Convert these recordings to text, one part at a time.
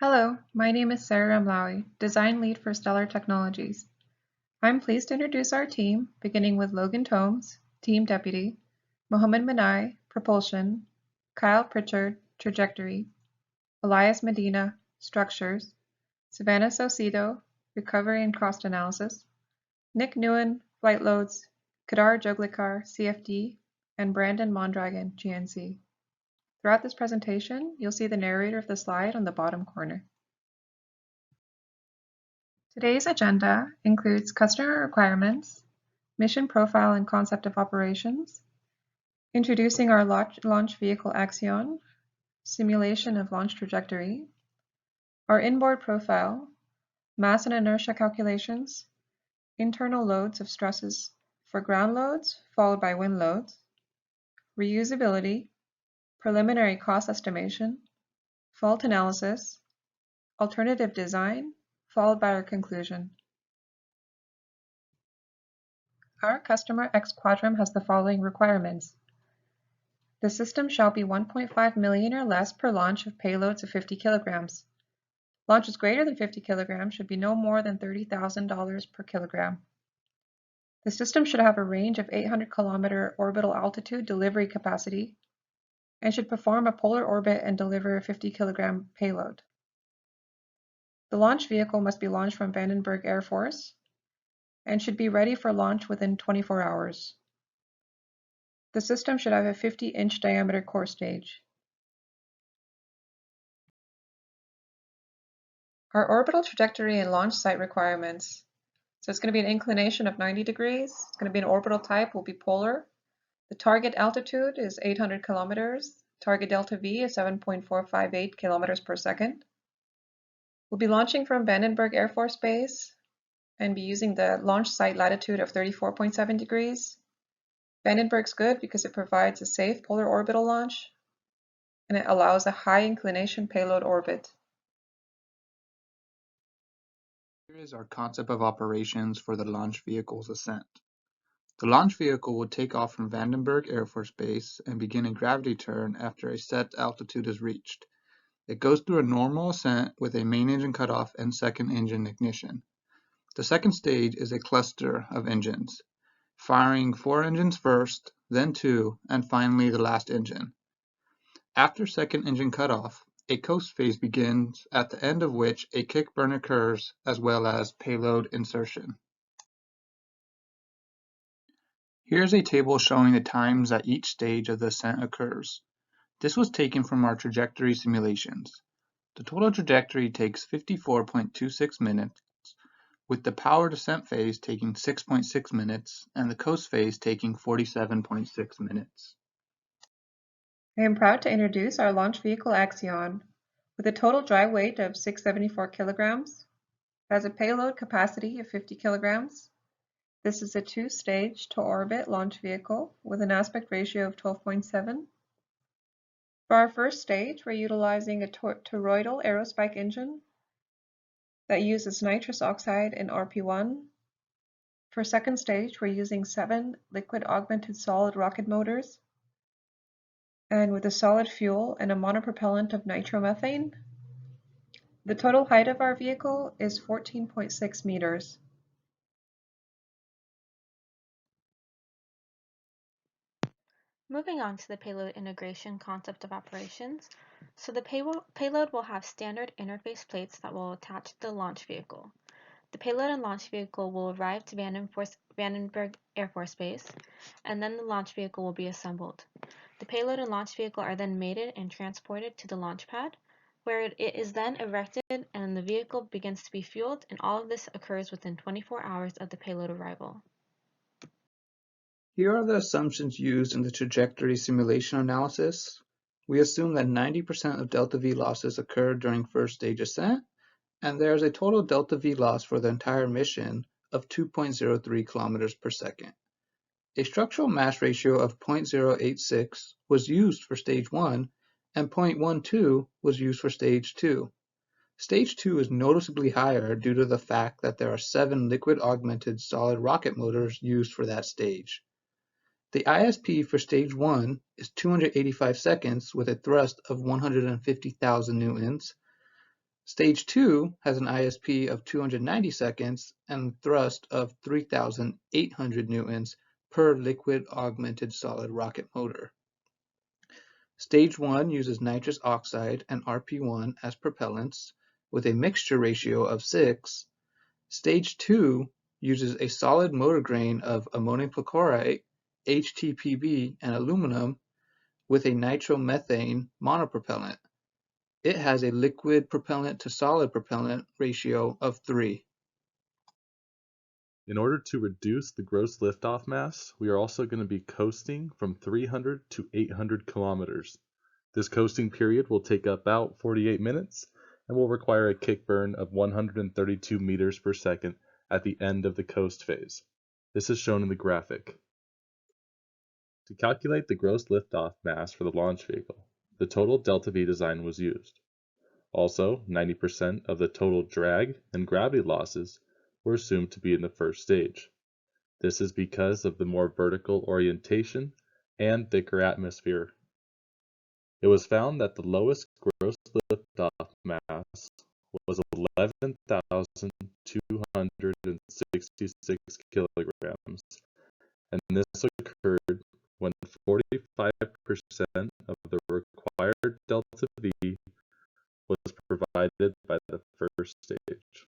Hello, my name is Sarah Ramlawi, Design Lead for Stellar Technologies. I'm pleased to introduce our team, beginning with Logan Tomes, Team Deputy, Mohammed Manai, Propulsion, Kyle Pritchard, Trajectory, Elias Medina, Structures, Savannah Saucedo, Recovery and Cost Analysis, Nick Nguyen, Flight Loads, Kadar Joglikar, CFD, and Brandon Mondragon, GNC. Throughout this presentation, you'll see the narrator of the slide on the bottom corner. Today's agenda includes customer requirements, mission profile and concept of operations, introducing our launch vehicle Axion, simulation of launch trajectory, our inboard profile, mass and inertia calculations, internal loads of stresses for ground loads followed by wind loads, reusability, preliminary cost estimation, fault analysis, alternative design, followed by our conclusion. Our customer X Quadrum has the following requirements. The system shall be 1.5 million or less per launch of payloads of 50 kilograms. Launches greater than 50 kilograms should be no more than $30,000 per kilogram. The system should have a range of 800 kilometer orbital altitude delivery capacity and should perform a polar orbit and deliver a 50 kilogram payload. The launch vehicle must be launched from Vandenberg Air Force and should be ready for launch within 24 hours. The system should have a 50-inch diameter core stage. Our orbital trajectory and launch site requirements. So it's going to be an inclination of 90 degrees. It's going to be an orbital type, will be polar. The target altitude is 800 kilometers. Target delta V is 7.458 kilometers per second. We'll be launching from Vandenberg Air Force Base and be using the launch site latitude of 34.7 degrees. Vandenberg's good because it provides a safe polar orbital launch and it allows a high inclination payload orbit. Here is our concept of operations for the launch vehicle's ascent. The launch vehicle will take off from Vandenberg Air Force Base and begin a gravity turn after a set altitude is reached. It goes through a normal ascent with a main engine cutoff and second engine ignition. The second stage is a cluster of engines, firing 4 engines first, then 2, and finally the last engine. After second engine cutoff, a coast phase begins, at the end of which a kick burn occurs, as well as payload insertion. Here's a table showing the times that each stage of the ascent occurs. This was taken from our trajectory simulations. The total trajectory takes 54.26 minutes, with the power descent phase taking 6.6 minutes and the coast phase taking 47.6 minutes. I am proud to introduce our launch vehicle Axion with a total dry weight of 674 kilograms. It has a payload capacity of 50 kilograms. This is a 2-stage to-orbit launch vehicle with an aspect ratio of 12.7. For our first stage, we're utilizing a toroidal aerospike engine that uses nitrous oxide and RP1. For second stage, we're using 7 liquid augmented solid rocket motors and with a solid fuel and a monopropellant of nitromethane. The total height of our vehicle is 14.6 meters. Moving on to the payload integration concept of operations. So the payload will have standard interface plates that will attach to the launch vehicle. The payload and launch vehicle will arrive to Vandenberg Air Force Base, and then the launch vehicle will be assembled. The payload and launch vehicle are then mated and transported to the launch pad, where it is then erected and the vehicle begins to be fueled, and all of this occurs within 24 hours of the payload arrival. Here are the assumptions used in the trajectory simulation analysis. We assume that 90% of delta V losses occur during first stage ascent, and there is a total delta V loss for the entire mission of 2.03 kilometers per second. A structural mass ratio of 0.086 was used for stage 1, and 0.12 was used for stage 2. Stage 2 is noticeably higher due to the fact that there are 7 liquid augmented solid rocket motors used for that stage. The ISP for stage 1 is 285 seconds with a thrust of 150,000 newtons. Stage 2 has an ISP of 290 seconds and thrust of 3,800 newtons per liquid augmented solid rocket motor. Stage 1 uses nitrous oxide and RP1 as propellants with a mixture ratio of 6. Stage 2 uses a solid motor grain of ammonium perchlorate, HTPB, and aluminum with a nitromethane monopropellant. It has a liquid propellant to solid propellant ratio of 3. In order to reduce the gross liftoff mass, we are also going to be coasting from 300 to 800 kilometers. This coasting period will take about 48 minutes and will require a kick burn of 132 meters per second at the end of the coast phase. This is shown in the graphic. To calculate the gross liftoff mass for the launch vehicle, the total delta V design was used. Also, 90% of the total drag and gravity losses were assumed to be in the first stage. This is because of the more vertical orientation and thicker atmosphere. It was found that the lowest gross liftoff mass was 11,266 kilograms, and this occurred when 45% of the required delta V was provided by the first stage.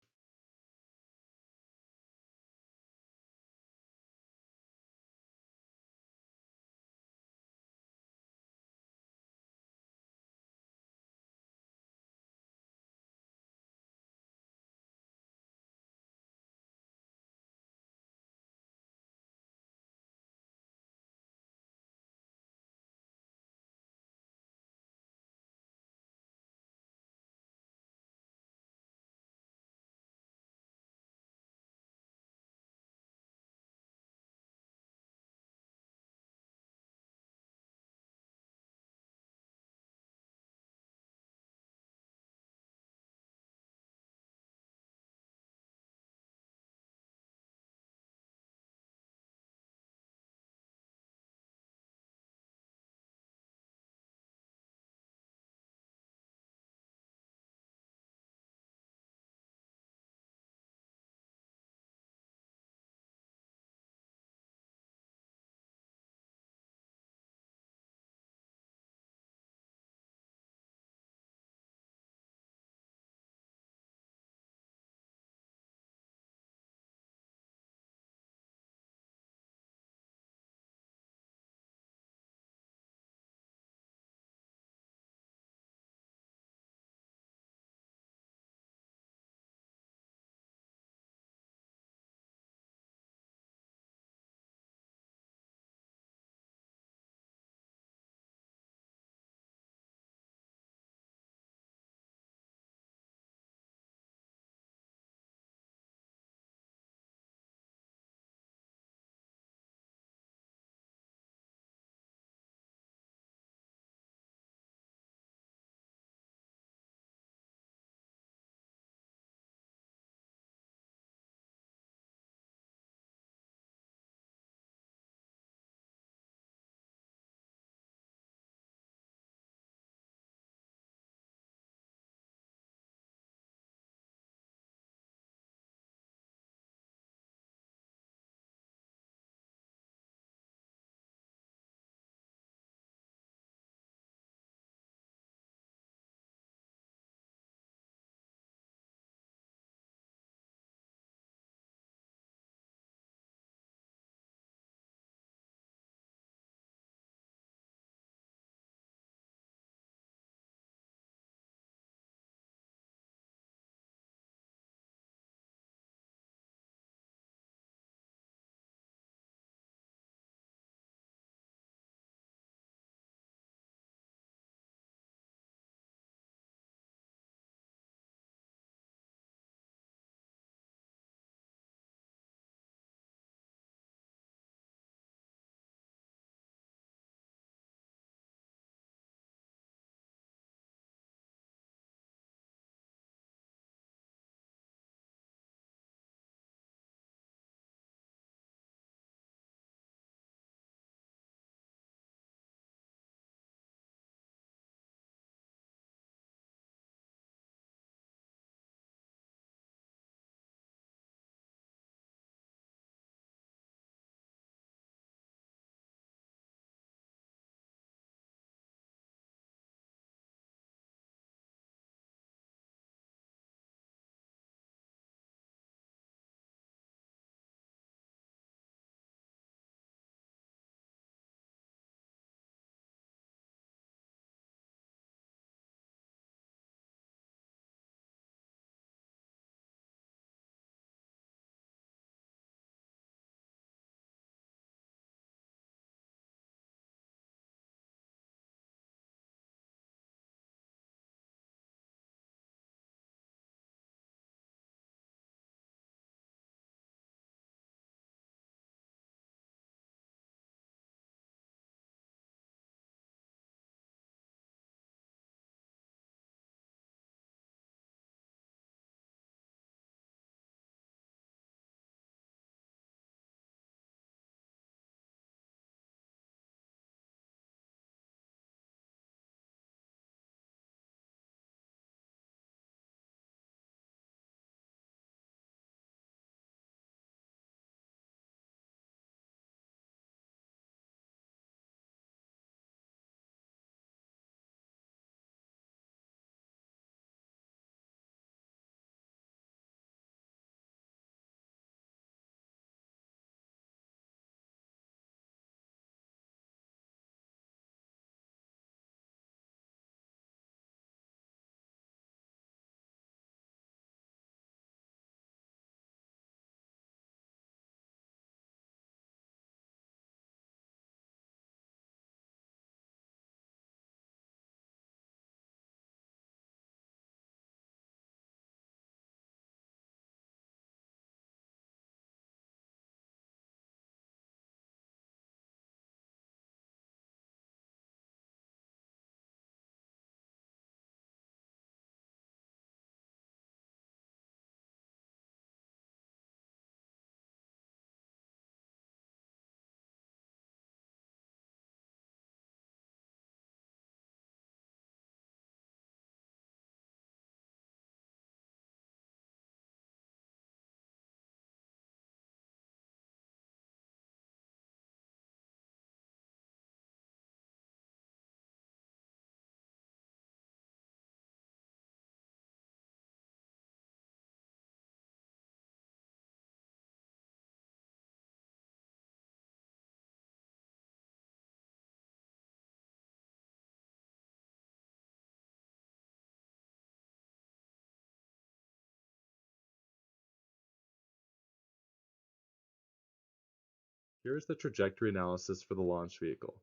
Here is the trajectory analysis for the launch vehicle.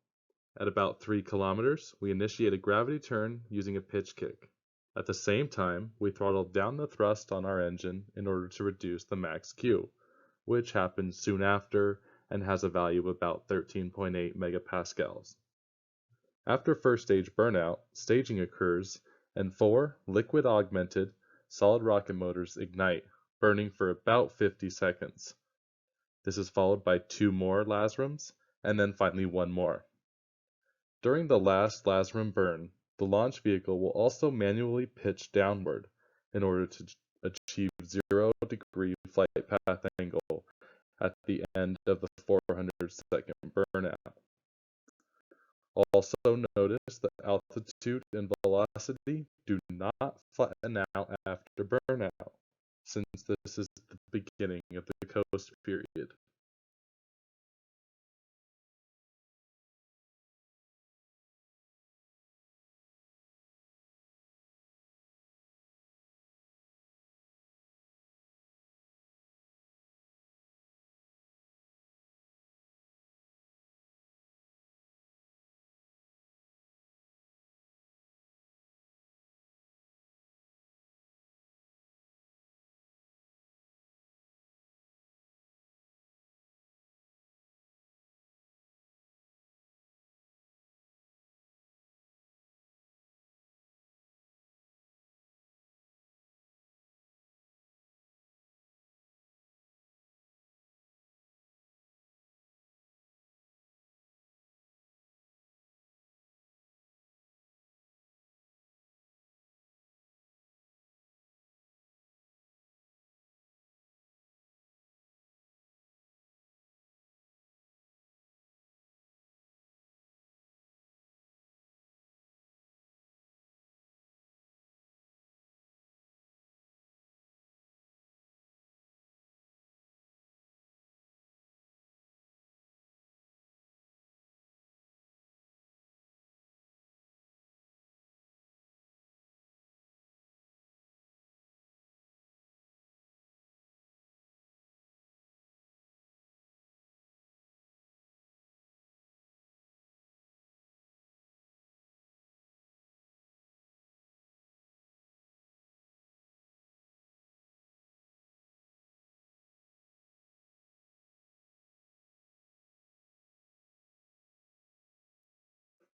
At about 3 kilometers, we initiate a gravity turn using a pitch kick. At the same time, we throttle down the thrust on our engine in order to reduce the max Q, which happens soon after and has a value of about 13.8 megapascals. After first stage burnout, staging occurs, and 4 liquid-augmented solid rocket motors ignite, burning for about 50 seconds. This is followed by 2 more lasrums, and then finally 1 more. During the last lasrum burn, the launch vehicle will also manually pitch downward in order to achieve 0-degree flight path angle at the end of the 400-second burnout. Also notice that altitude and velocity do not flatten out after burnout, since this is the beginning of the coast period.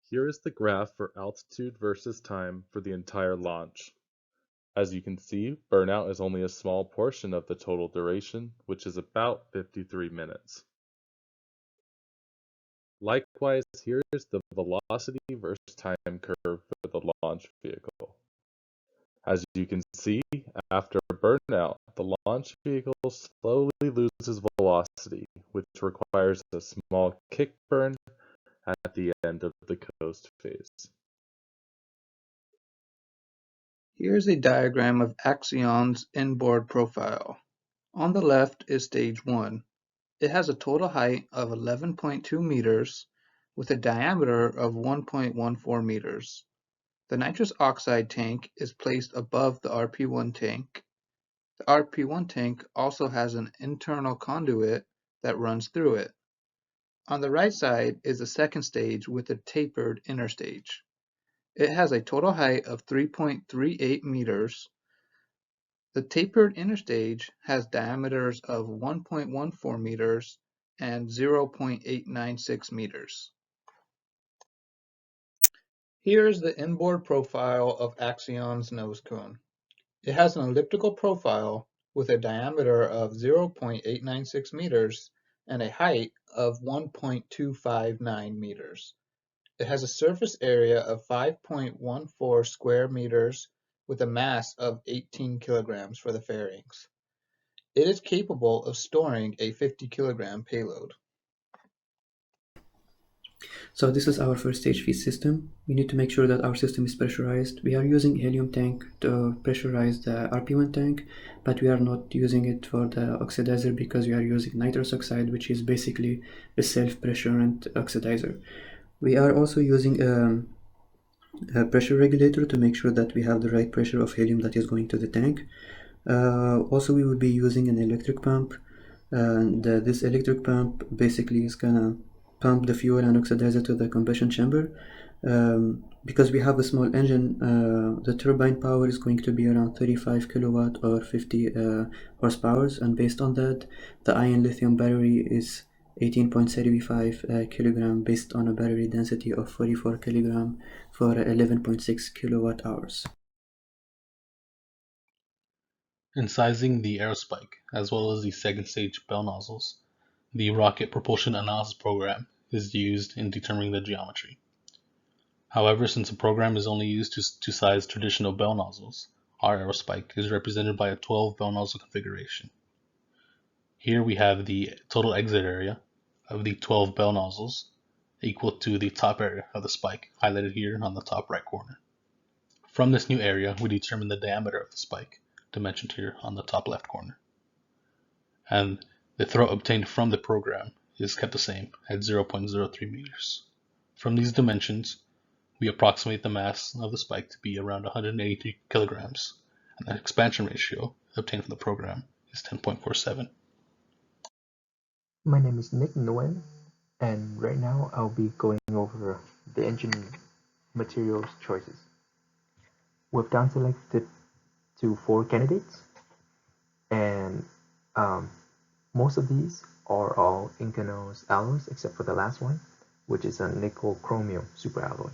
Here is the graph for altitude versus time for the entire launch. As you can see, burnout is only a small portion of the total duration, which is about 53 minutes. Likewise, here is the velocity versus time curve for the launch vehicle. As you can see, after burnout, the launch vehicle slowly loses velocity, which requires a small kick burn at the end of the coast phase. Here's a diagram of Axion's inboard profile. On the left is stage 1. It has a total height of 11.2 meters with a diameter of 1.14 meters. The nitrous oxide tank is placed above the RP1 tank. The RP1 tank also has an internal conduit that runs through it. On the right side is the second stage with a tapered inner stage. It has a total height of 3.38 meters. The tapered inner stage has diameters of 1.14 meters and 0.896 meters. Here is the inboard profile of Axion's nose cone. It has an elliptical profile with a diameter of 0.896 meters and a height of 1.259 meters. It has a surface area of 5.14 square meters with a mass of 18 kilograms for the fairings. It is capable of storing a 50-kilogram payload. So this is our first stage feed system. We need to make sure that our system is pressurized. We are using helium tank to pressurize the RP1 tank, but we are not using it for the oxidizer because we are using nitrous oxide, which is basically a self-pressurant oxidizer. We are also using a pressure regulator to make sure that we have the right pressure of helium that is going to the tank. Also, we will be using an electric pump And this electric pump basically is gonna pump the fuel and oxidizer to the combustion chamber. Because we have a small engine, the turbine power is going to be around 35 kilowatt or 50 horsepower, and based on that, the ion lithium battery is 18.75 kilogram based on a battery density of 44 kilogram for 11.6 kilowatt hours. In sizing the aerospike, as well as the second stage bell nozzles, the rocket propulsion analysis program is used in determining the geometry. However, since the program is only used to size traditional bell nozzles, our aerospike is represented by a 12 bell nozzle configuration. Here we have the total exit area of the 12 bell nozzles equal to the top area of the spike, highlighted here on the top right corner. From this new area, we determine the diameter of the spike, dimensioned here on the top left corner. And the throw obtained from the program is kept the same at 0.03 meters. From these dimensions, we approximate the mass of the spike to be around 183 kilograms, and the expansion ratio obtained from the program is 10.47. My name is Nick Nguyen, and right now I'll be going over the engine materials choices. We've down selected to 4 candidates, and most of these are all Inconel alloys except for the last one, which is a nickel chromium superalloy.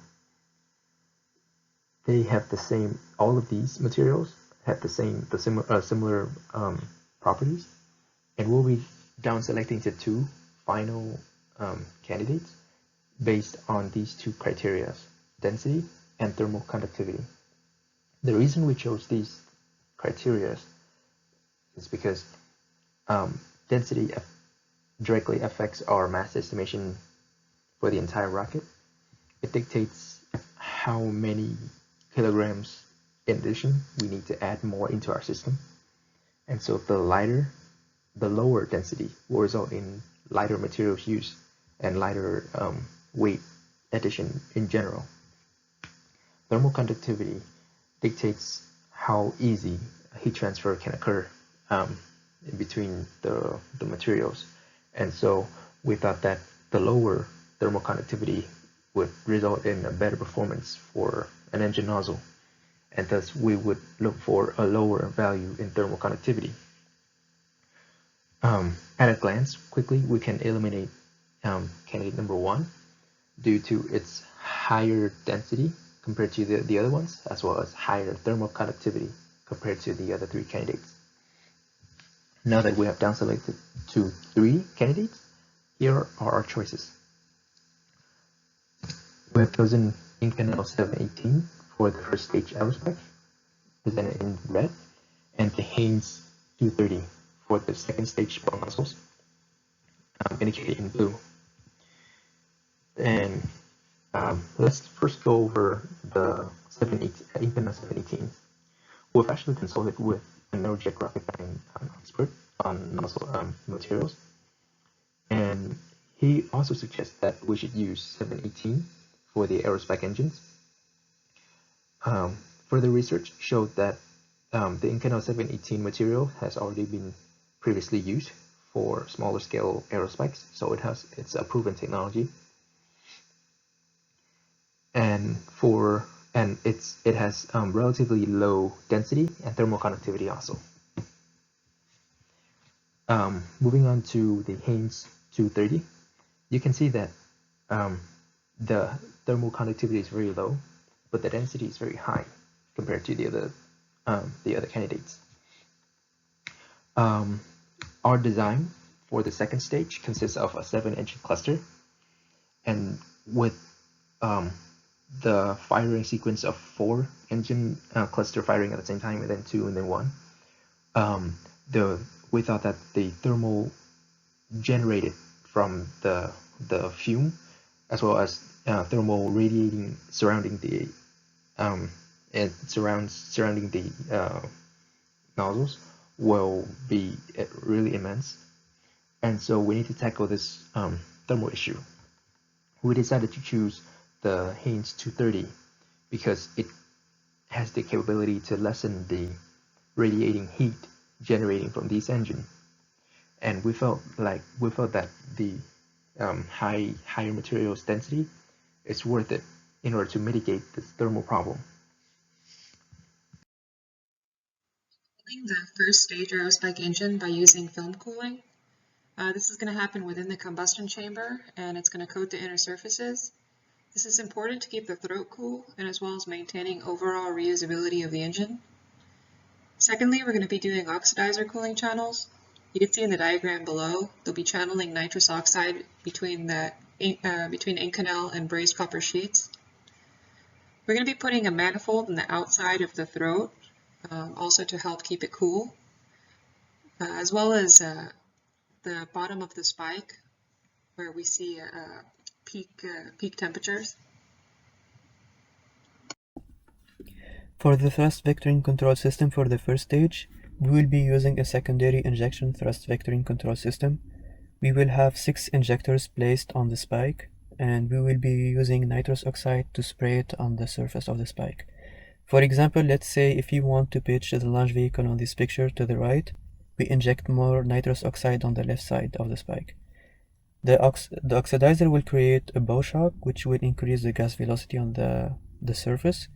They have the same, all of these materials have the similar properties, and we'll be down selecting to 2 final candidates based on these 2 criteria, density and thermal conductivity. The reason we chose these criteria is because density directly affects our mass estimation for the entire rocket. It dictates how many kilograms in addition we need to add more into our system. And so the lower density will result in lighter materials use and lighter weight addition in general. Thermal conductivity dictates how easy heat transfer can occur in between the materials. And so we thought that the lower thermal conductivity would result in a better performance for an engine nozzle, and thus we would look for a lower value in thermal conductivity. At a glance, quickly we can eliminate candidate number 1 due to its higher density compared to the other ones, as well as higher thermal conductivity compared to the other 3 candidates. Now that we have down selected to 3 candidates, here are our choices. We have chosen Inconel 718 for the first stage aerospike, presented in red, and the Haynes 230 for the second stage bell nozzles, indicated in blue. And let's first go over the Inconel 718. We've actually consulted with a neurogeographic expert on nozzle materials, and he also suggests that we should use 718 for the aerospike engines. Further research showed that the Inconel 718 material has already been previously used for smaller scale aerospikes, so it's a proven technology, and it has relatively low density and thermal conductivity also. Moving on to the Haynes 230, you can see that the thermal conductivity is very low, but the density is very high compared to the other candidates. Our design for the second stage consists of a 7-engine cluster, and with the firing sequence of 4 engine cluster firing at the same time, and then 2 and then 1. We thought that the thermal generated from the fume, as well as thermal radiating surrounding the surrounding the nozzles, will be really immense, and so we need to tackle this thermal issue. We decided to choose the Haynes 230 because it has the capability to lessen the radiating heat generating from this engine, and we felt that the higher materials density is worth it in order to mitigate this thermal problem. Cooling the first stage aerospike engine by using film cooling. This is going to happen within the combustion chamber, and it's going to coat the inner surfaces. This is important to keep the throat cool and as well as maintaining overall reusability of the engine. Secondly, we're going to be doing oxidizer cooling channels. You can see in the diagram below, they'll be channeling nitrous oxide between Inconel and brazed copper sheets. We're going to be putting a manifold in the outside of the throat, also to help keep it cool, as well as the bottom of the spike, where we see peak temperatures. For the thrust vectoring control system for the first stage, we will be using a secondary injection thrust vectoring control system. We will have 6 injectors placed on the spike, and we will be using nitrous oxide to spray it on the surface of the spike. For example, let's say if you want to pitch the launch vehicle on this picture to the right, we inject more nitrous oxide on the left side of the spike. The oxidizer will create a bow shock, which will increase the gas velocity on the surface,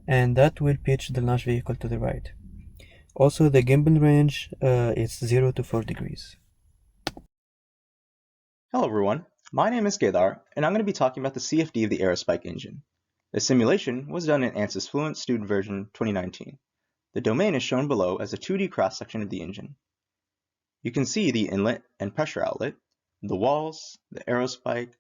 and that will pitch the launch vehicle to the right. Also, the gimbal range is 0 to 4 degrees. Hello everyone, my name is Kedar, and I'm going to be talking about the CFD of the aerospike engine. The simulation was done in ANSYS Fluent Student version 2019. The domain is shown below as a 2D cross-section of the engine. You can see the inlet and pressure outlet, the walls, the aerospike,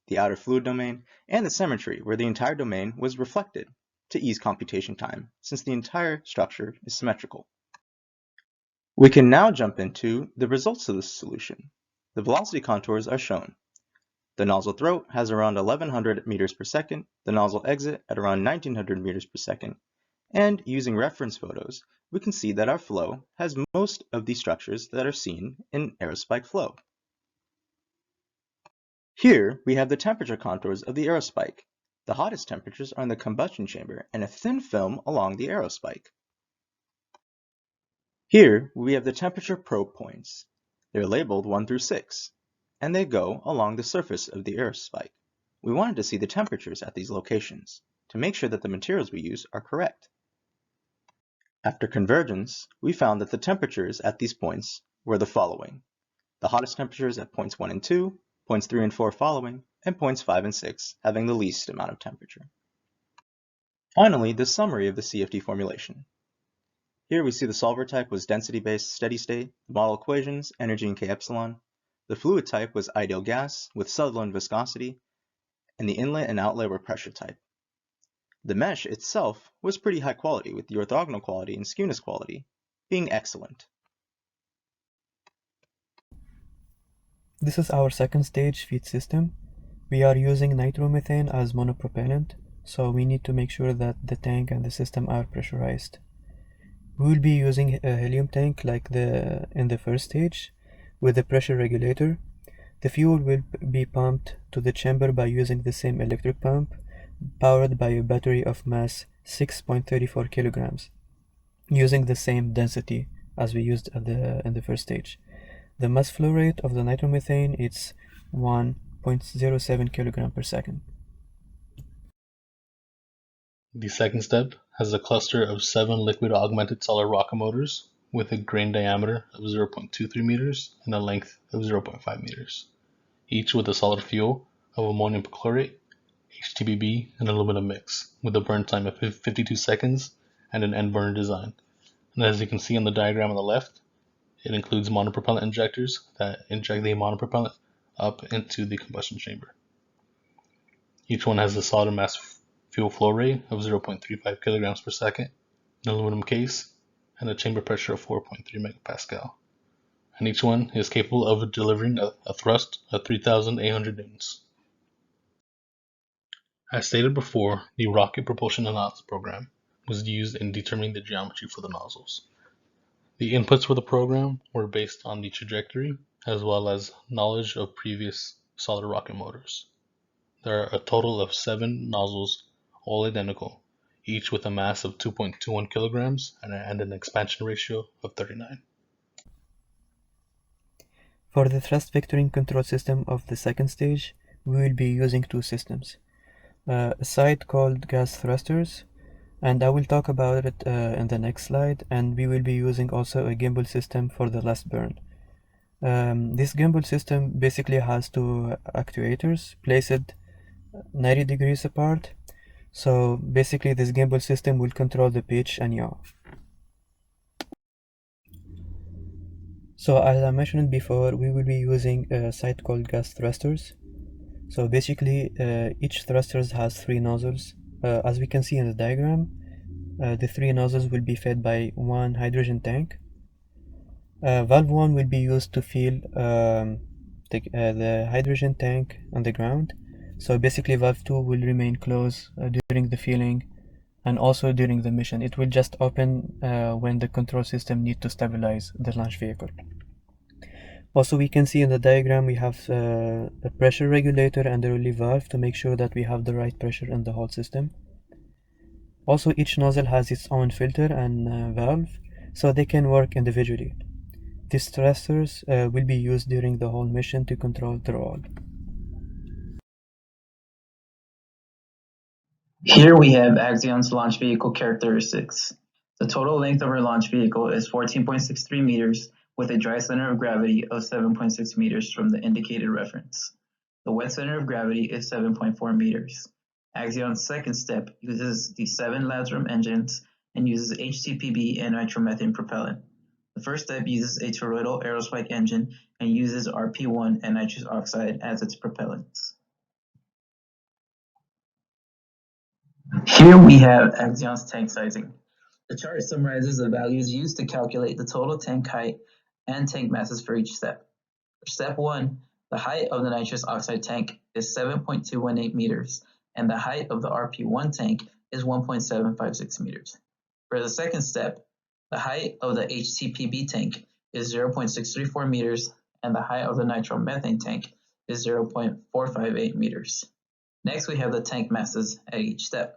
the outer fluid domain, and the symmetry where the entire domain was reflected to ease computation time, since the entire structure is symmetrical. We can now jump into the results of this solution. The velocity contours are shown. The nozzle throat has around 1100 meters per second, the nozzle exit at around 1900 meters per second, and using reference photos, we can see that our flow has most of the structures that are seen in aerospike flow. Here we have the temperature contours of the aerospike. The hottest temperatures are in the combustion chamber and a thin film along the aerospike. Here we have the temperature probe points. They're labeled 1 through 6, and they go along the surface of the aerospike. We wanted to see the temperatures at these locations to make sure that the materials we use are correct. After convergence, we found that the temperatures at these points were the following. The hottest temperatures at points 1 and 2, points 3 and 4 following, and points 5 and 6 having the least amount of temperature. Finally, the summary of the CFD formulation. Here we see the solver type was density-based steady state, the model equations, energy and K epsilon. The fluid type was ideal gas with Sutherland viscosity, and the inlet and outlet were pressure type. The mesh itself was pretty high quality with the orthogonal quality and skewness quality being excellent. This is our second stage feed system. We are using nitromethane as monopropellant, so we need to make sure that the tank and the system are pressurized. We will be using a helium tank like in the first stage with a pressure regulator. The fuel will be pumped to the chamber by using the same electric pump, powered by a battery of mass 6.34 kilograms, using the same density as we used in the first stage. The mass flow rate of the nitromethane is 1.07 kilogram per second. The second step has a cluster of 7 liquid augmented solid rocket motors with a grain diameter of 0.23 meters and a length of 0.5 meters, each with a solid fuel of ammonium perchlorate, HTBB, and aluminum mix, with a burn time of 52 seconds and an end burner design. And as you can see on the diagram on the left, it includes monopropellant injectors that inject the monopropellant up into the combustion chamber. Each one has a solid mass fuel flow rate of 0.35 kilograms per second, an aluminum case, and a chamber pressure of 4.3 megapascal. And each one is capable of delivering a thrust of 3,800 newtons. As stated before, the rocket propulsion analysis program was used in determining the geometry for the nozzles. The inputs for the program were based on the trajectory as well as knowledge of previous solid rocket motors. There are a total of 7 nozzles, all identical, each with a mass of 2.21 kilograms and an expansion ratio of 39. For the thrust vectoring control system of the second stage, we will be using two systems. A side called gas thrusters, and I will talk about it in the next slide, and we will be using also a gimbal system for the last burn. This gimbal system basically has two actuators placed 90 degrees apart. So basically this gimbal system will control the pitch and yaw. So as I mentioned before, we will be using a site called gas thrusters. So basically each thrusters has three nozzles. As we can see in the diagram, the three nozzles will be fed by one hydrogen tank. Valve 1 will be used to fill the hydrogen tank on the ground. So basically valve 2 will remain closed during the filling and also during the mission. It will just open when the control system needs to stabilize the launch vehicle. Also, we can see in the diagram we have a pressure regulator and a relief valve to make sure that we have the right pressure in the whole system. Also, each nozzle has its own filter and valve, so they can work individually. These thrusters will be used during the whole mission to control the roll. Here we have Axion's launch vehicle characteristics. The total length of our launch vehicle is 14.63 meters with a dry center of gravity of 7.6 meters from the indicated reference. The wet center of gravity is 7.4 meters. Axion's second step uses the 7 Latrum engines and uses HTPB and nitromethane propellant. The first step uses a toroidal aerospike engine and uses RP1 and nitrous oxide as its propellants. Here we have Axion's tank sizing. The chart summarizes the values used to calculate the total tank height and tank masses for each step. For step 1, the height of the nitrous oxide tank is 7.218 meters, and the height of the RP1 tank is 1.756 meters. For the second step, the height of the HTPB tank is 0.634 meters, and the height of the nitromethane tank is 0.458 meters. Next, we have the tank masses at each step.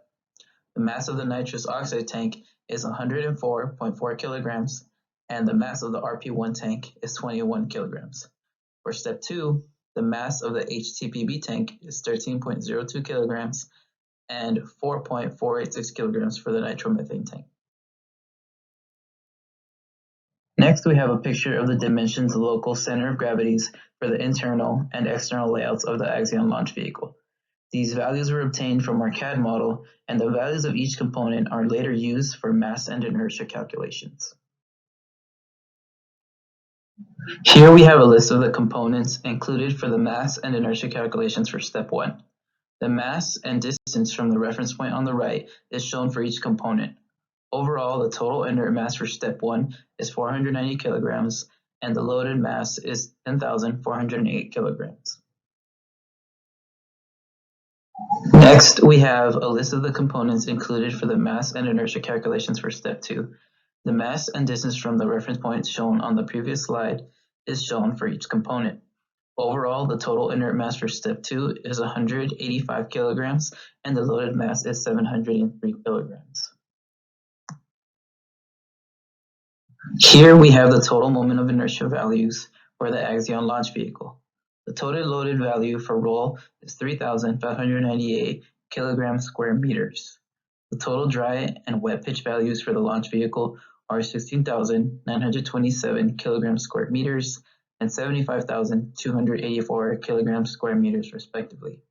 The mass of the nitrous oxide tank is 104.4 kilograms, and the mass of the RP1 tank is 21 kilograms. For step 2, the mass of the HTPB tank is 13.02 kilograms and 4.486 kilograms for the nitromethane tank. Next, we have a picture of the dimensions local center of gravities for the internal and external layouts of the Axion launch vehicle. These values were obtained from our CAD model, and the values of each component are later used for mass and inertia calculations. Here we have a list of the components included for the mass and inertia calculations for step 1. The mass and distance from the reference point on the right is shown for each component. Overall, the total inert mass for step 1 is 490 kilograms, and the loaded mass is 10,408 kilograms. Next, we have a list of the components included for the mass and inertia calculations for step 2. The mass and distance from the reference points shown on the previous slide is shown for each component. Overall, the total inert mass for step 2 is 185 kilograms, and the loaded mass is 703 kilograms. Here we have the total moment of inertia values for the Axion launch vehicle. The total loaded value for roll is 3,598 kilograms square meters. The total dry and wet pitch values for the launch vehicle are 16,927 kilograms square meters and 75,284 kilograms square meters respectively.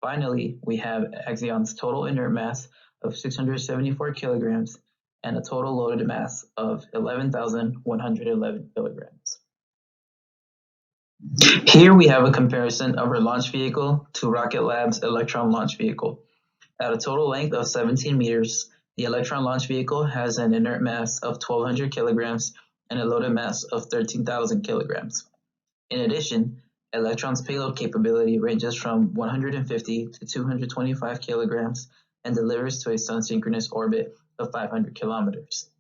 Finally, we have Axion's total inert mass of 674 kilograms and a total loaded mass of 11,111 kilograms. Here we have a comparison of our launch vehicle to Rocket Lab's Electron launch vehicle. At a total length of 17 meters, the Electron launch vehicle has an inert mass of 1,200 kilograms and a loaded mass of 13,000 kilograms. In addition, Electron's payload capability ranges from 150 to 225 kilograms and delivers to a sun-synchronous orbit of 500 kilometers.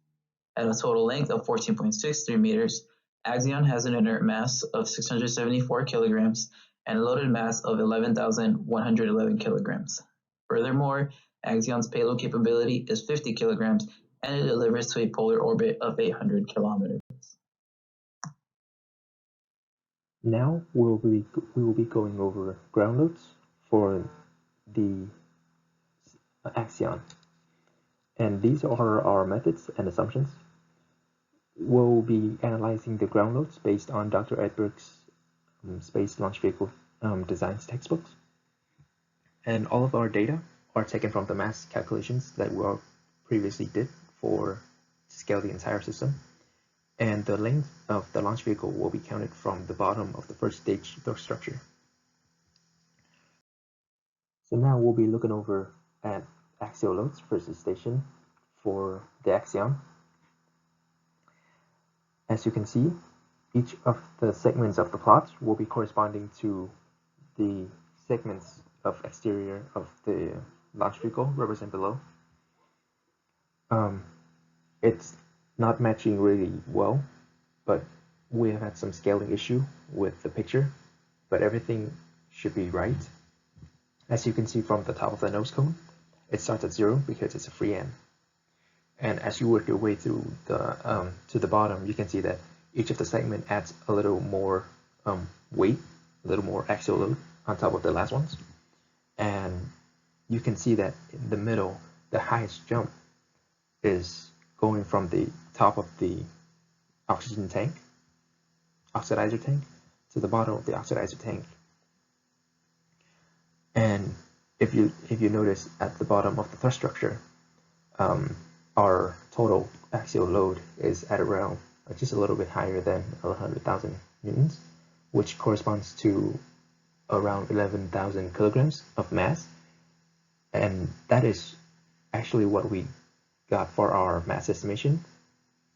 At a total length of 14.63 meters, Axion has an inert mass of 674 kilograms and a loaded mass of 11,111 kilograms. Furthermore, Axion's payload capability is 50 kilograms and it delivers to a polar orbit of 800 kilometers. Now we will be going over ground loads for the axion. And these are our methods and assumptions. We'll be analyzing the ground loads based on Dr. Edberg's Space Launch Vehicle Designs textbooks. And all of our data are taken from the mass calculations that we previously did to scale the entire system. And the length of the launch vehicle will be counted from the bottom of the first stage thrust structure. So now we'll be looking over at axial loads versus station for the axion. As you can see, each of the segments of the plots will be corresponding to the segments of exterior of the launch vehicle represented below. It's not matching really well, but we have had some scaling issue with the picture, but everything should be right. As you can see from the top of the nose cone, it starts at 0 because it's a free end. And as you work your way through the to the bottom, you can see that each of the segment adds a little more weight, a little more axial load on top of the last ones. And you can see that in the middle, the highest jump is going from the top of the oxygen tank, oxidizer tank, to the bottom of the oxidizer tank. And if you notice at the bottom of the thrust structure, our total axial load is at around just a little bit higher than 100,000 newtons, which corresponds to around 11,000 kilograms of mass. And that is actually what we got for our mass estimation.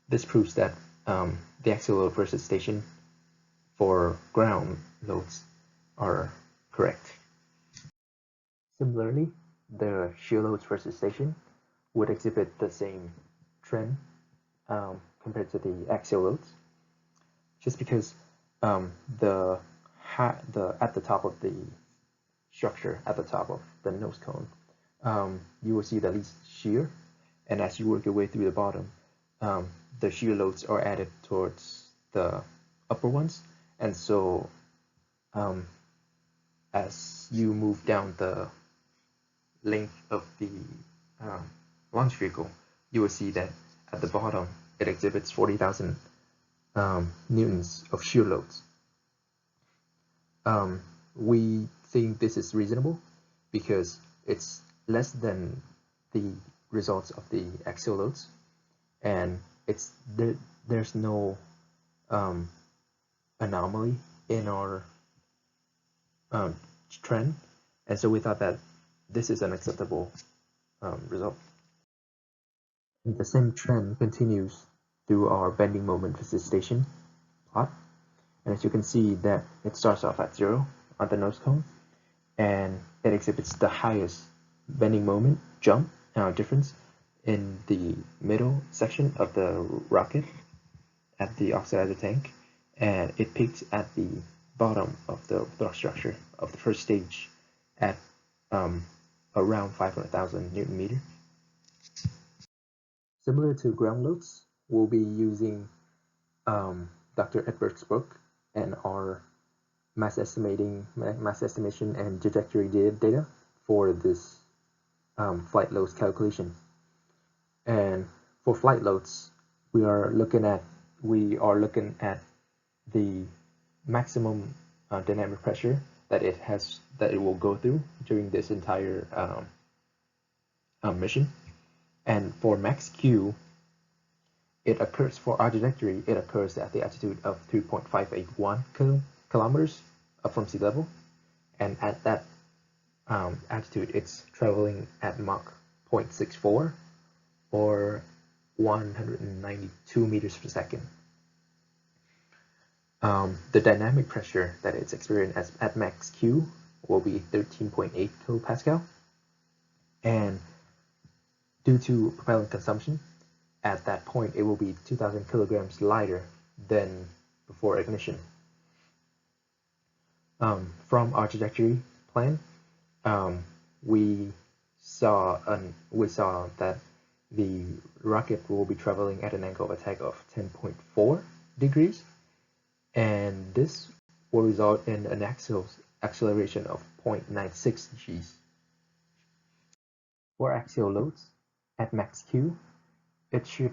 This proves that the axial load versus station for ground loads are correct. Similarly, the shear loads versus station would exhibit the same trend compared to the axial loads, just because at the top of the structure, at the top of the nose cone, you will see the least shear, and as you work your way through the bottom, the shear loads are added towards the upper ones, and so as you move down the length of the launch vehicle, you will see that at the bottom it exhibits 40,000 newtons of shear loads. We think this is reasonable because it's less than the results of the axial loads, and there's no anomaly in our trend, and so we thought that this is an acceptable result. And the same trend continues through our bending moment versus station plot, and as you can see that it starts off at 0 on the nose cone, and it exhibits the highest bending moment jump difference in the middle section of the rocket at the oxidizer tank, and it peaks at the bottom of the thrust structure of the first stage at around 500,000 Newton meter. Similar to ground loads, we'll be using Dr. Edberg's book and our mass estimation and trajectory data for this flight loads calculation. And for flight loads, we are looking at the maximum dynamic pressure that it will go through during this entire mission. And for max Q, it occurs for our trajectory. It occurs at the altitude of 3.581 kilometers up from sea level, and at that altitude, it's traveling at Mach 0.64 or 192 meters per second. The dynamic pressure that it's experiencing at max Q will be 13.8 kilopascal, and due to propellant consumption, at that point it will be 2,000 kilograms lighter than before ignition. From our trajectory plan, we saw that the rocket will be traveling at an angle of attack of 10.4 degrees, and this will result in an axial acceleration of 0.96 g's. For axial loads at max q, it should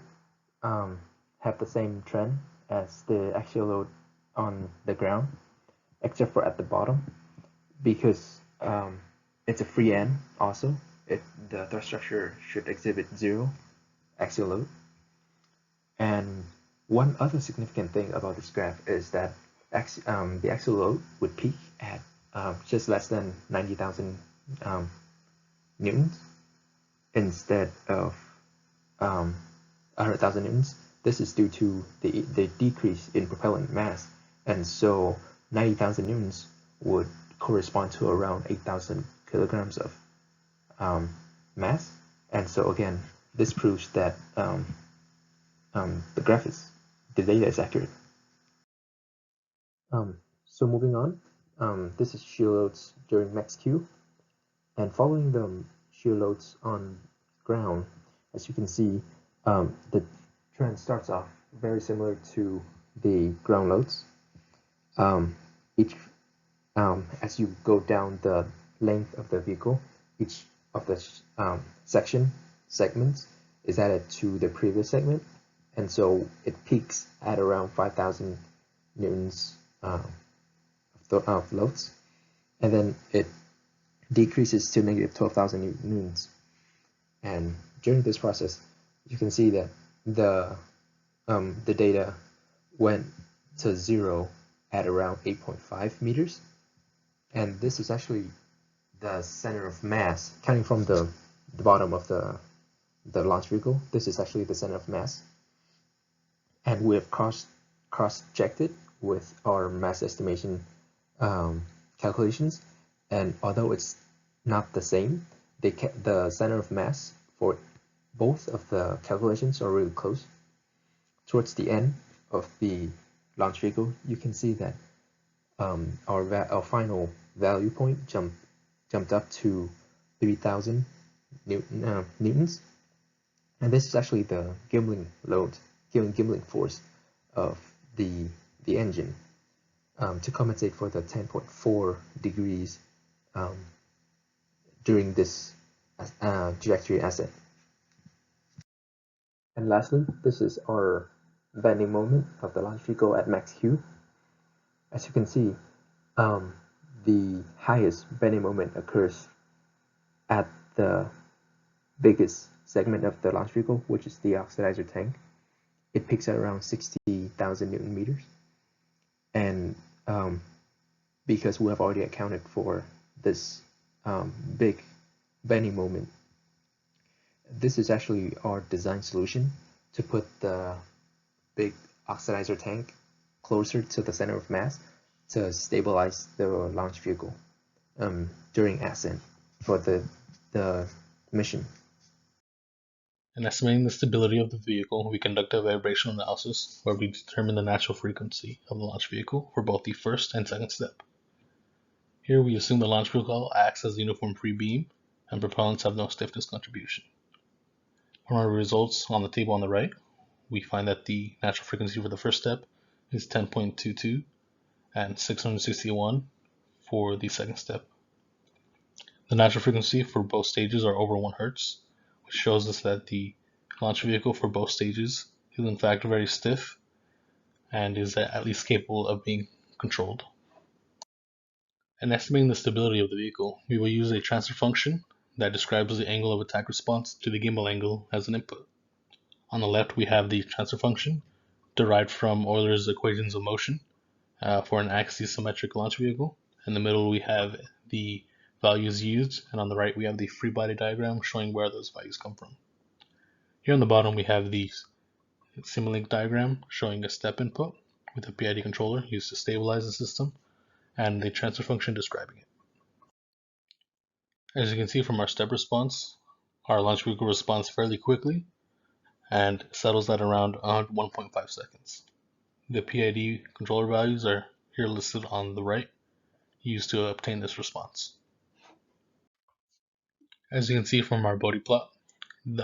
have the same trend as the axial load on the ground, except for at the bottom, because it's a free end also. The thrust structure should exhibit 0 axial load. And one other significant thing about this graph is that the axial load would peak at just less than 90,000 newtons instead of 100,000 newtons. This is due to the decrease in propellant mass, and so 90,000 newtons would correspond to around 8,000 kilograms of mass. And so again, this proves that the data is accurate. So moving on, this is shear loads during max Q, and following the shear loads on ground, as you can see, the trend starts off very similar to the ground loads. As you go down the length of the vehicle, each of the segments is added to the previous segment, and so it peaks at around 5,000 newtons of loads, and then it decreases to negative 12,000 newtons. And during this process, you can see that the data went to 0 at around 8.5 meters, and this is actually the center of mass, counting from the bottom of the launch vehicle. This is actually the center of mass, and we have cross-checked it with our mass estimation calculations, and although it's not the same, the center of mass for both of the calculations are really close. Towards the end of the launch vehicle, you can see that our final value point jumped up to 3,000 newtons, and this is actually the gimbling force of the engine to compensate for the 10.4 degrees during this trajectory ascent. And lastly, this is our bending moment of the launch vehicle at max Q. As you can see, the highest bending moment occurs at the biggest segment of the launch vehicle, which is the oxidizer tank. It peaks at around 60,000 Newton meters. And because we have already accounted for this big bending moment, this is actually our design solution to put the big oxidizer tank closer to the center of mass to stabilize the launch vehicle during ascent for the mission. In estimating the stability of the vehicle, we conduct a vibrational analysis where we determine the natural frequency of the launch vehicle for both the first and second step. Here we assume the launch vehicle acts as a uniform free beam and propellants have no stiffness contribution. From our results on the table on the right, we find that the natural frequency for the first step is 10.22 and 661 for the second step. The natural frequency for both stages are over 1 Hz, which shows us that the launch vehicle for both stages is in fact very stiff and is at least capable of being controlled. In estimating the stability of the vehicle, we will use a transfer function that describes the angle of attack response to the gimbal angle as an input. On the left, we have the transfer function derived from Euler's equations of motion for an axisymmetric launch vehicle. In the middle, we have the values used, and on the right, we have the free body diagram showing where those values come from. Here on the bottom, we have the Simulink diagram showing a step input with a PID controller used to stabilize the system, and the transfer function describing it. As you can see from our step response, our launch vehicle responds fairly quickly and settles at around 1.5 seconds. The PID controller values are here listed on the right, used to obtain this response. As you can see from our Bodhi plot,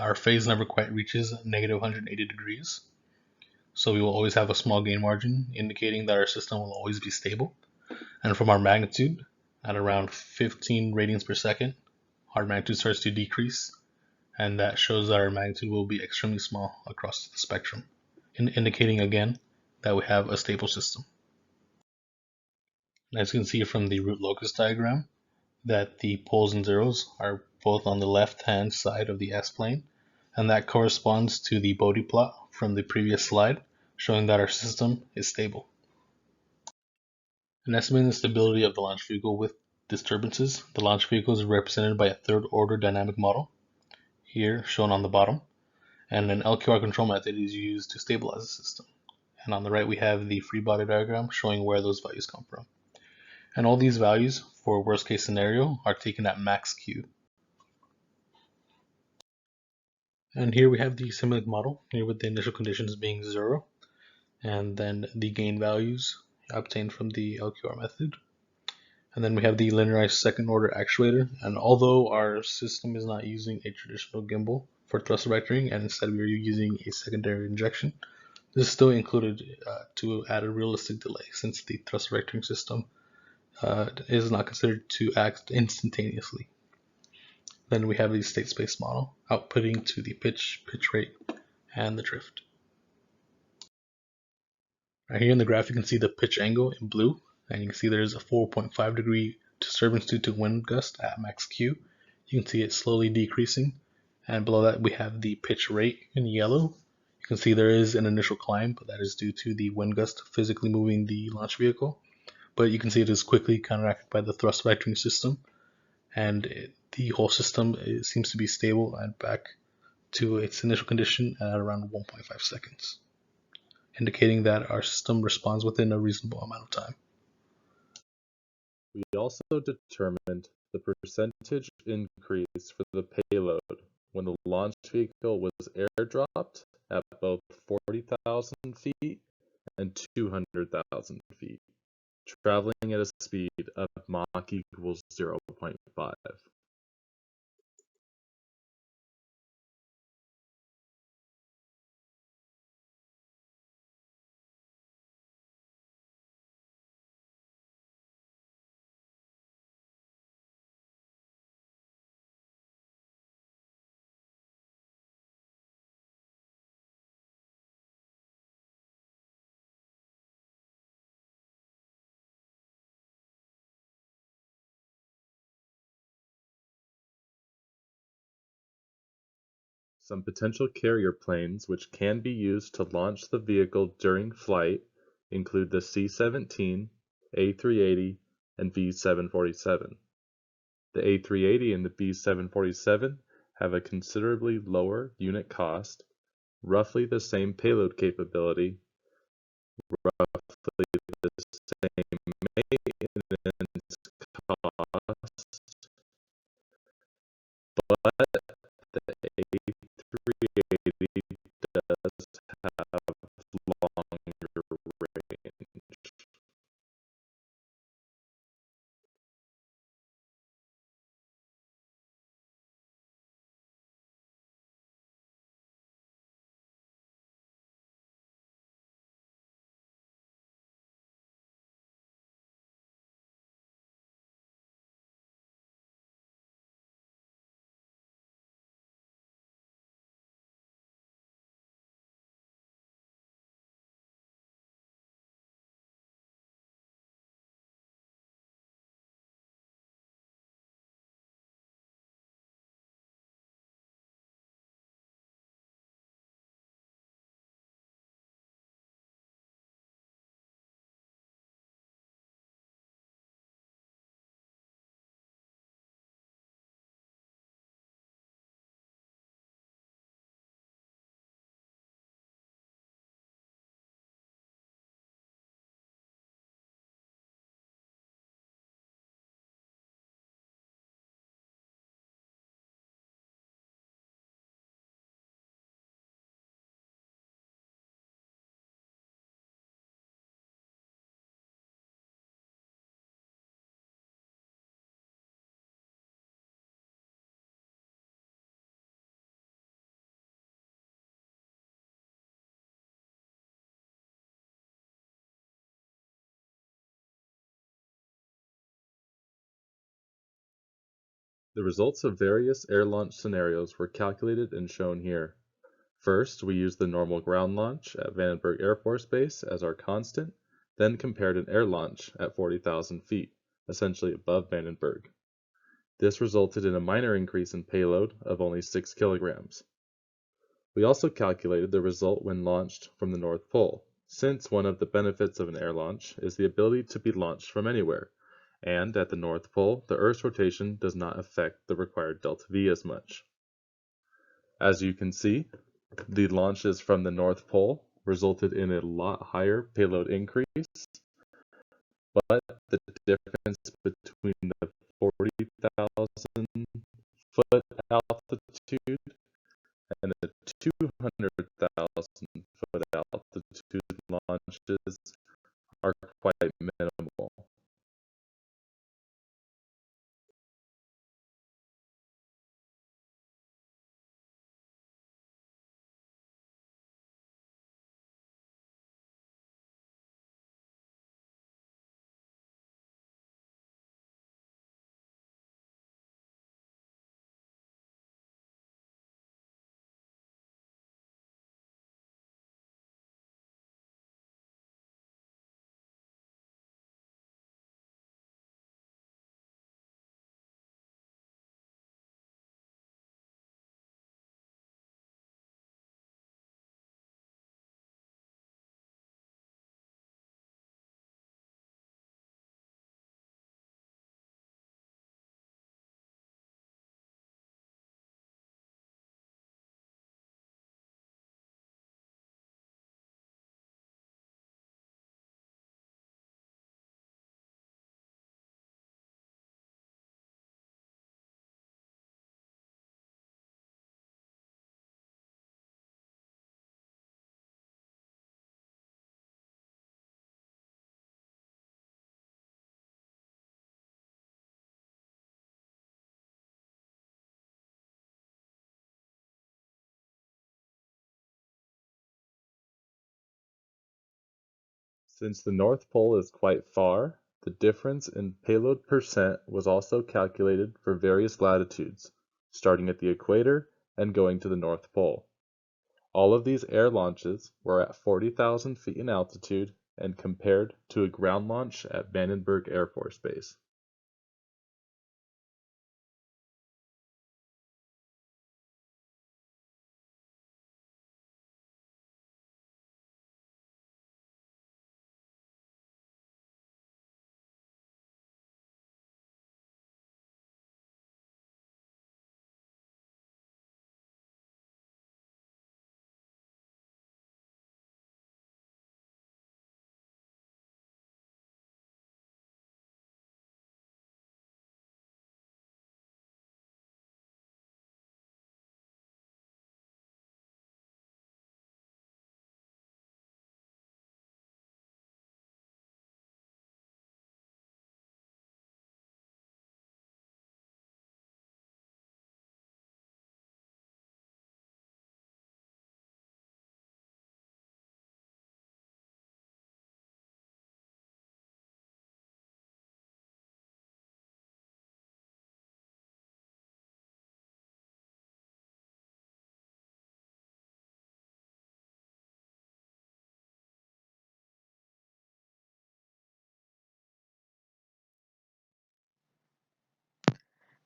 our phase never quite reaches negative 180 degrees, so we will always have a small gain margin, indicating that our system will always be stable. And from our magnitude, at around 15 radians per second, our magnitude starts to decrease, and that shows that our magnitude will be extremely small across the spectrum, indicating again that we have a stable system. And as you can see from the root locus diagram, that the poles and zeros are both on the left-hand side of the S-plane, and that corresponds to the Bode plot from the previous slide, showing that our system is stable. In estimating the stability of the launch vehicle with disturbances, the launch vehicle is represented by a third-order dynamic model, here shown on the bottom, and an LQR control method is used to stabilize the system. And on the right we have the free body diagram showing where those values come from. And all these values for worst case scenario are taken at max Q. And here we have the Simulink model, here with the initial conditions being 0, and then the gain values obtained from the LQR method. And then we have the linearized second order actuator, and although our system is not using a traditional gimbal for thrust vectoring, and instead we are using a secondary injection, this is still included to add a realistic delay, since the thrust vectoring system is not considered to act instantaneously. Then we have the state space model, outputting to the pitch rate, and the drift. Right here in the graph, you can see the pitch angle in blue, and you can see there's a 4.5 degree disturbance due to wind gust at max Q. You can see it slowly decreasing, and below that we have the pitch rate in yellow. You can see there is an initial climb, but that is due to the wind gust physically moving the launch vehicle. But you can see it is quickly counteracted by the thrust vectoring system, and the whole system seems to be stable and back to its initial condition at around 1.5 seconds, indicating that our system responds within a reasonable amount of time. We also determined the percentage increase for the payload when the launch vehicle was airdropped at both 40,000 feet and 200,000 feet, traveling at a speed of Mach equals 0.5. Some potential carrier planes which can be used to launch the vehicle during flight include the C-17, A380, and V-747. The A380 and the V-747 have a considerably lower unit cost, roughly the same payload capability, roughly the same maintenance cost, but the A380 does have longer range. The results of various air launch scenarios were calculated and shown here. First, we used the normal ground launch at Vandenberg Air Force Base as our constant, then compared an air launch at 40,000 feet, essentially above Vandenberg. This resulted in a minor increase in payload of only 6 kilograms. We also calculated the result when launched from the North Pole, since one of the benefits of an air launch is the ability to be launched from anywhere, and at the North Pole, the Earth's rotation does not affect the required delta V as much. As you can see, the launches from the North Pole resulted in a lot higher payload increase, but the difference between the 40,000 foot altitude and the 200,000 foot altitude launches are quite minimal. Since the North Pole is quite far, the difference in payload percent was also calculated for various latitudes, starting at the equator and going to the North Pole. All of these air launches were at 40,000 feet in altitude and compared to a ground launch at Vandenberg Air Force Base.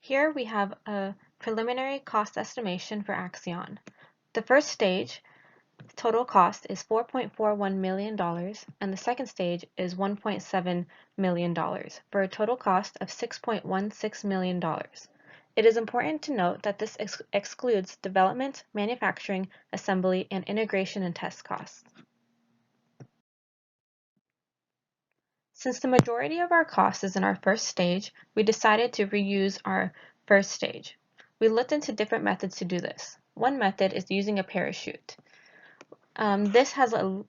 Here we have a preliminary cost estimation for Axion. The first stage total cost is $4.41 million and the second stage is $1.7 million for a total cost of $6.16 million. It is important to note that this excludes development, manufacturing, assembly, and integration and test costs. Since the majority of our cost is in our first stage, we decided to reuse our first stage. We looked into different methods to do this. One method is using a parachute. This has a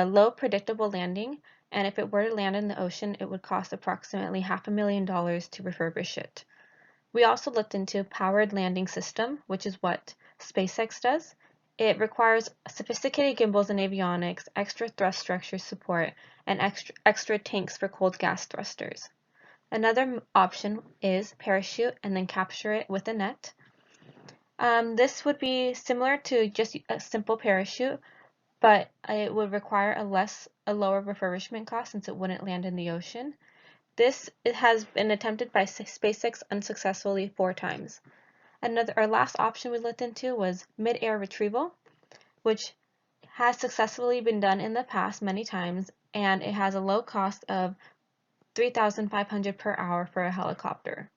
low predictable landing, and if it were to land in the ocean, it would cost approximately $500,000 to refurbish it. We also looked into a powered landing system, which is what SpaceX does. It requires sophisticated gimbals and avionics, extra thrust structure support, and extra tanks for cold gas thrusters. Another option is parachute and then capture it with a net. This would be similar to just a simple parachute, but it would require a lower refurbishment cost since it wouldn't land in the ocean. It has been attempted by SpaceX unsuccessfully 4 times. Our last option we looked into was mid-air retrieval, which has successfully been done in the past many times, and it has a low cost of $3,500 per hour for a helicopter.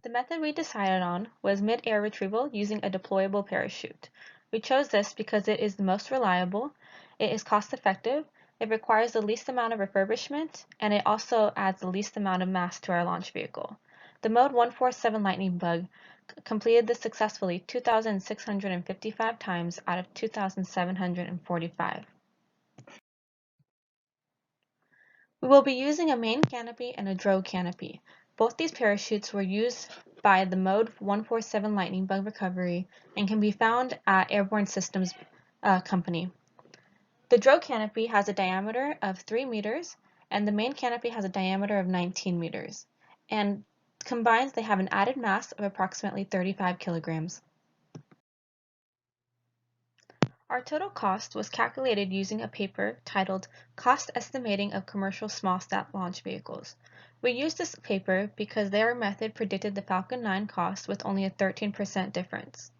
The method we decided on was mid-air retrieval using a deployable parachute. We chose this because it is the most reliable, it is cost-effective, it requires the least amount of refurbishment, and it also adds the least amount of mass to our launch vehicle. The Mode 147 Lightning Bug completed this successfully 2,655 times out of 2,745. We will be using a main canopy and a drogue canopy. Both these parachutes were used by the Mode 147 Lightning Bug Recovery and can be found at Airborne Systems Company. The drogue canopy has a diameter of 3 meters and the main canopy has a diameter of 19 meters. And combined, they have an added mass of approximately 35 kilograms. Our total cost was calculated using a paper titled Cost Estimating of Commercial Small-Sat Launch Vehicles. We used this paper because their method predicted the Falcon 9 cost with only a 13% difference.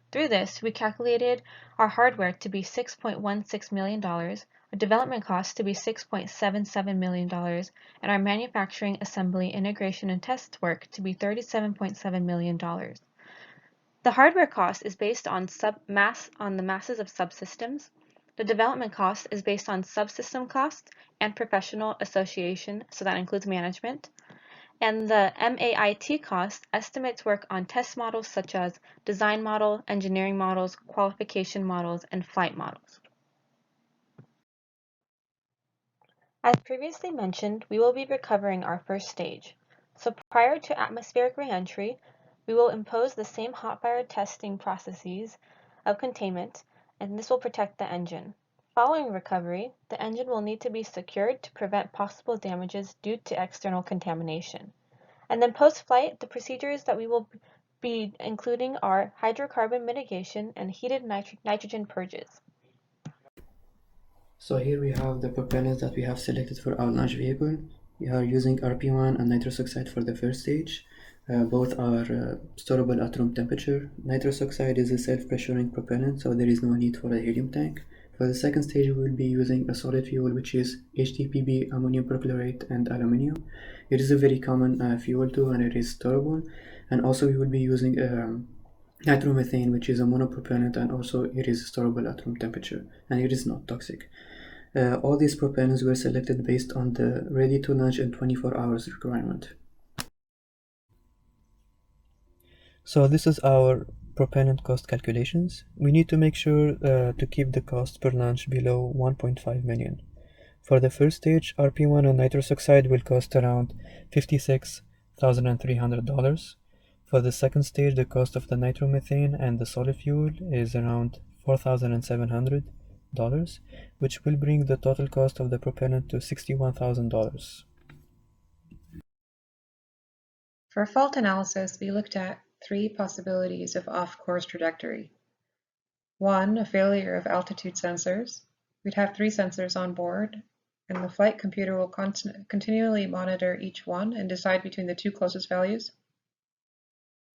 Through this, we calculated our hardware to be $6.16 million, our development cost to be $6.77 million, and our manufacturing, assembly, integration, and test work to be $37.7 million. The hardware cost is based on the masses of subsystems. The development cost is based on subsystem cost and professional association, so that includes management. And the MAIT cost estimates work on test models such as design model, engineering models, qualification models, and flight models. As previously mentioned, we will be recovering our first stage. So prior to atmospheric reentry, we will impose the same hot fire testing processes of containment, and this will protect the engine. Following recovery, the engine will need to be secured to prevent possible damages due to external contamination. And then post-flight, the procedures that we will be including are hydrocarbon mitigation and heated nitrogen purges. So here we have the propellants that we have selected for our launch vehicle. We are using RP1 and nitrous oxide for the first stage. Both are storable at room temperature. Nitrous oxide is a self-pressuring propellant, so there is no need for a helium tank. For the second stage, we will be using a solid fuel, which is HTPB, ammonium perchlorate, and aluminium. It is a very common fuel too, and it is storable. And also we will be using nitromethane, which is a monopropellant, and also it is storable at room temperature, and it is not toxic. All these propellants were selected based on the ready to launch in 24 hours requirement. So this is our propellant cost calculations. We need to make sure to keep the cost per launch below 1.5 million. For the first stage, RP1 and nitrous oxide will cost around $56,300. For the second stage, the cost of the nitromethane and the solid fuel is around $4,700, which will bring the total cost of the propellant to $61,000. For fault analysis, we looked at 3 possibilities of off-course trajectory. 1, a failure of altitude sensors. We'd have 3 sensors on board, and the flight computer will continually monitor each one and decide between the 2 closest values.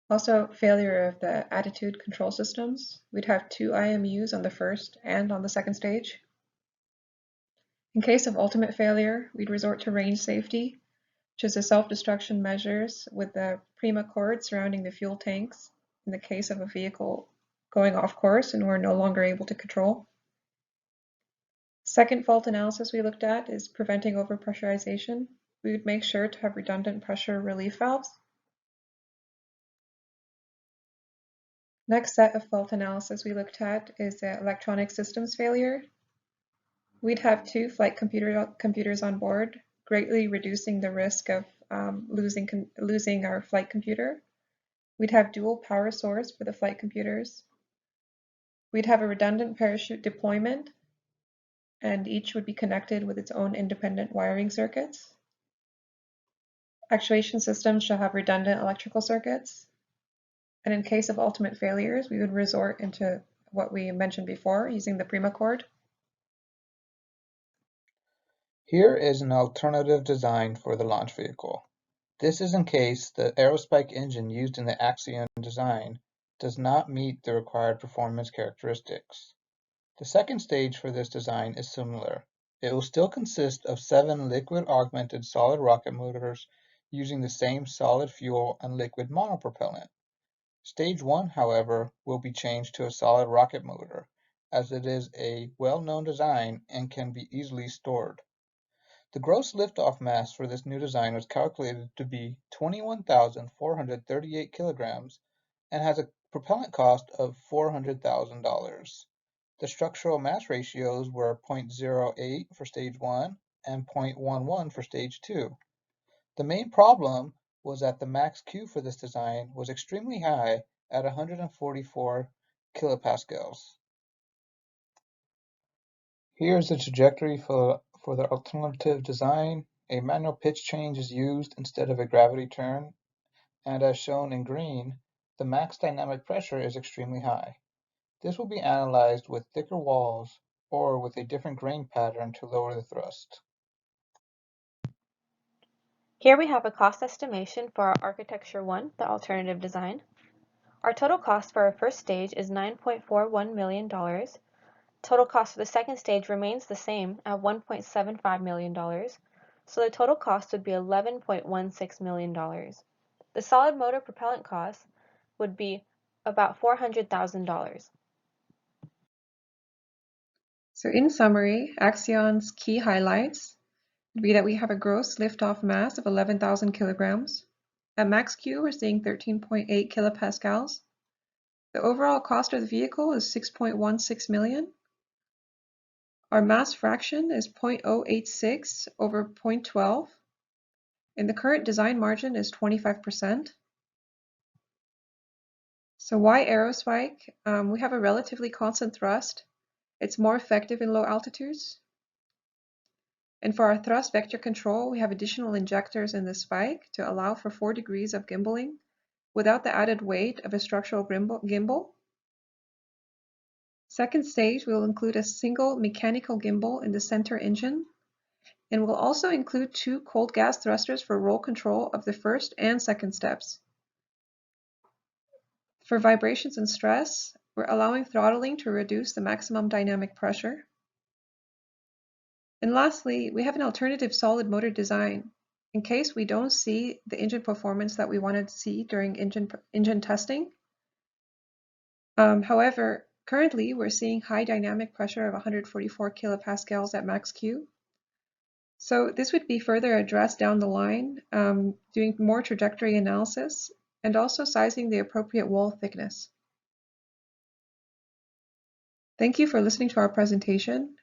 Also, failure of the attitude control systems. We'd have 2 IMUs on the first and on the second stage. In case of ultimate failure, we'd resort to range safety, which is the self-destruction measures with the prima cord surrounding the fuel tanks in the case of a vehicle going off course and we're no longer able to control. Second fault analysis we looked at is preventing overpressurization. We would make sure to have redundant pressure relief valves. Next set of fault analysis we looked at is electronic systems failure. We'd have 2 flight computers on board, greatly reducing the risk of losing our flight computer. We'd have dual power source for the flight computers. We'd have a redundant parachute deployment. and each would be connected with its own independent wiring circuits. Actuation systems shall have redundant electrical circuits. And in case of ultimate failures, we would resort into what we mentioned before, using the Prima cord. Here is an alternative design for the launch vehicle. This is in case the aerospike engine used in the Axion design does not meet the required performance characteristics. The second stage for this design is similar. It will still consist of 7 liquid-augmented solid rocket motors using the same solid fuel and liquid monopropellant. Stage 1, however, will be changed to a solid rocket motor, as it is a well-known design and can be easily stored. The gross liftoff mass for this new design was calculated to be 21,438 kilograms and has a propellant cost of $400,000. The structural mass ratios were 0.08 for stage 1 and 0.11 for stage 2. The main problem was that the max Q for this design was extremely high at 144 kilopascals. Here is the trajectory for the alternative design. A manual pitch change is used instead of a gravity turn, and as shown in green, the max dynamic pressure is extremely high. This will be analyzed with thicker walls or with a different grain pattern to lower the thrust. Here we have a cost estimation for our Architecture 1, the alternative design. Our total cost for our first stage is $9.41 million. Total cost for the second stage remains the same at $1.75 million, so the total cost would be $11.16 million. The solid motor propellant cost would be about $400,000. So in summary, Axion's key highlights would be that we have a gross liftoff mass of 11,000 kilograms. At max Q, we're seeing 13.8 kilopascals. The overall cost of the vehicle is $6.16 million. Our mass fraction is 0.086 over 0.12, and the current design margin is 25%. So why aerospike? We have a relatively constant thrust. It's more effective in low altitudes. And for our thrust vector control, we have additional injectors in the spike to allow for 4 degrees of gimbaling without the added weight of a structural gimbal. Second stage, we will include a single mechanical gimbal in the center engine, and we'll also include 2 cold gas thrusters for roll control of the first and second steps. For vibrations and stress, we're allowing throttling to reduce the maximum dynamic pressure. And lastly, we have an alternative solid motor design in case we don't see the engine performance that we wanted to see during engine testing. However, currently we're seeing high dynamic pressure of 144 kilopascals at max Q. So this would be further addressed down the line, doing more trajectory analysis and also sizing the appropriate wall thickness. Thank you for listening to our presentation.